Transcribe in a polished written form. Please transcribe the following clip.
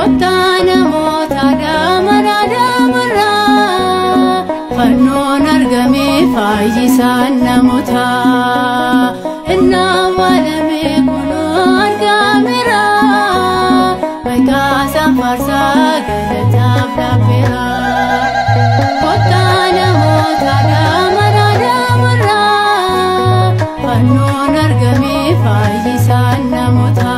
Kotana mota damara fannon argame fayyisan namoota inna walame kuno argamera maqaa farsa galataaf laafera Kotana mota damara fannon argame fayyisan namoota